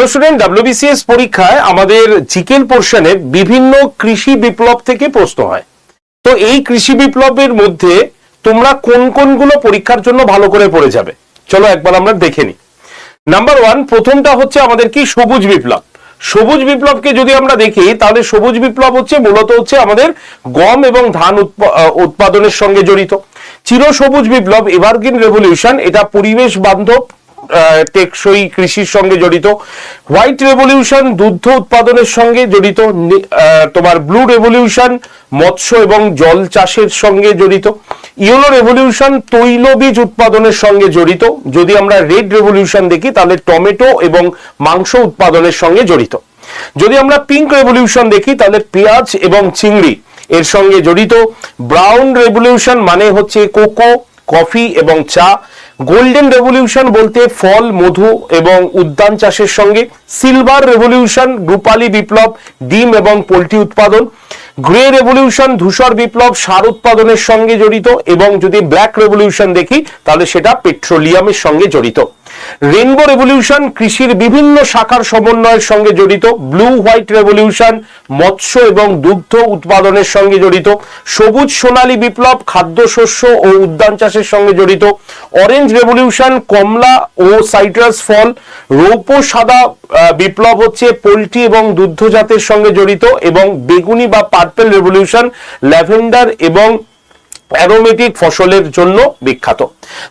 Hello student, WBCS পরীক্ষায় আমাদের জিকেল পোর্শনে বিভিন্ন কৃষি বিপ্লব থেকে প্রশ্ন হয়। তো এই কৃষি বিপ্লবের মধ্যে তোমরা কোন কোনগুলো পরীক্ষার জন্য ভালো করে পড়ে যাবে, চলো একবার আমরা দেখে নিই। নাম্বার 1, প্রথমটা হচ্ছে আমাদের কি সবুজ বিপ্লব। সবুজ বিপ্লবকে যদি আমরা দেখি তাহলে সবুজ বিপ্লব হচ্ছে মূলত হচ্ছে আমাদের গম এবং ধান উৎপাদনের সঙ্গে জড়িত। চির সবুজ বিপ্লব এভারগ্রিন রেভলিউশন, এটা পরিবেশ বান্ধব টেকসই কৃষির সঙ্গে জড়িত। হোয়াইট রেভলিউশন দুগ্ধ উৎপাদনের সঙ্গে জড়িত। তোমার ব্লু রেভলিউশন মৎস্য এবং জল চাষের সঙ্গে জড়িত। ইয়েলো রেভলিউশন তৈলবীজ উৎপাদনের সঙ্গে জড়িত। যদি আমরা রেড রেভলিউশন দেখি তাহলে টমেটো এবং মাংস উৎপাদনের সঙ্গে জড়িত। যদি আমরা পিঙ্ক রেভলিউশন দেখি তাহলে পেঁয়াজ এবং চিংড়ি এর সঙ্গে জড়িত। ব্রাউন রেভলিউশন মানে হচ্ছে কোকো, কফি এবং চা। গোল্ডেন রেভলিউশন বলতে ফল, মধু এবং উদ্যান চাষের সঙ্গে। সিলভার রেভলিউশন রূপালী বিপ্লব ডিম এবং পোল্ট্রি উৎপাদন। গ্রে রেভলিউশন ধূসর বিপ্লব সার উৎপাদনের সঙ্গে জড়িত। এবং যদি ব্ল্যাক রেভলিউশন দেখি তাহলে সেটা পেট্রোলিয়ামের সঙ্গে জড়িত। রেইনবো রেভলিউশন কৃষির বিভিন্ন শাখার সমন্বয়ের সঙ্গে জড়িত। ব্লু হোয়াইট রেভলিউশন মৎস্য এবং দুগ্ধ উৎপাদনের সঙ্গে জড়িত। সবুজ সোনালী বিপ্লব খাদ্যশস্য ও উদ্যান চাষের সঙ্গে জড়িত। অরেঞ্জ রেভলিউশন কমলা ও সাইট্রাস ফল। রৌপ্য সাদা বিপ্লব হচ্ছে পোল্ট্রি এবং দুগ্ধজাতের সঙ্গে জড়িত। এবং বেগুনি বা পার্পল রেভলিউশন ল্যাভেন্ডার এবং অ্যারোমেটিক ফসলের জন্য বিখ্যাত।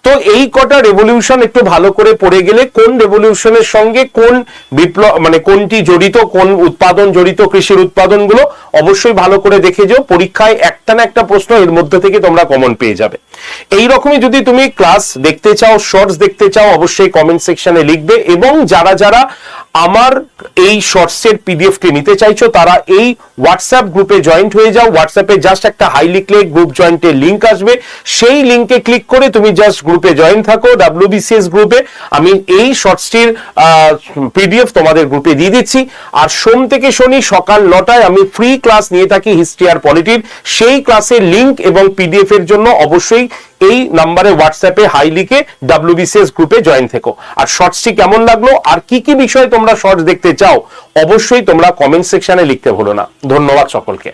তো এই কটা রেভলিউশন একটু ভালো করে পড়ে গেলে কোন রেভলিউশনের সঙ্গে কোন বিপ্লব মানে কোনটি জড়িত, কোন উৎপাদন জড়িত, কৃষির উৎপাদনগুলো অবশ্যই ভালো করে দেখে যাও। পরীক্ষায় একটা না একটা প্রশ্ন এর মধ্যে থেকে তোমরা কমন পেয়ে যাবে। এই রকমই যদি তুমি ক্লাস দেখতে চাও, শর্টস দেখতে চাও, অবশ্যই কমেন্ট সেকশনে লিখবে। এবং যারা যারা আমার এই শর্টসের পিডিএফটি নিতে চাইছো তারা এই হোয়াটসঅ্যাপ গ্রুপে জয়েন্ট হয়ে যাও। হোয়াটসঅ্যাপে জাস্ট একটা হাই লিখলে গ্রুপ জয়েন্টের লিঙ্ক আসবে, সেই লিঙ্কে ক্লিক করে তুমি জাস্ট গ্রুপে জয়েন থাকো ডব্লিউবিসিএস গ্রুপে। আমি এই শর্টসটির পিডিএফ তোমাদের গ্রুপে দিয়ে দিচ্ছি। আর সোম থেকে শনি সকাল 9টায় আমি ফ্রি ক্লাস নিয়ে থাকি হিস্ট্রি আর পলিটির। সেই ক্লাসের লিঙ্ক এবং পিডিএফ এর জন্য অবশ্যই এই নাম্বারে হোয়াটসঅ্যাপে হাই লিখে ডব্লিউবিসিএস গ্রুপে জয়েন থেকো। আর শর্টসটি কেমন লাগলো আর কি কি বিষয়ে তোমরা শর্টস দেখতে চাও অবশ্যই তোমরা কমেন্ট সেকশনে লিখতে ভুলো না। ধন্যবাদ সকলকে।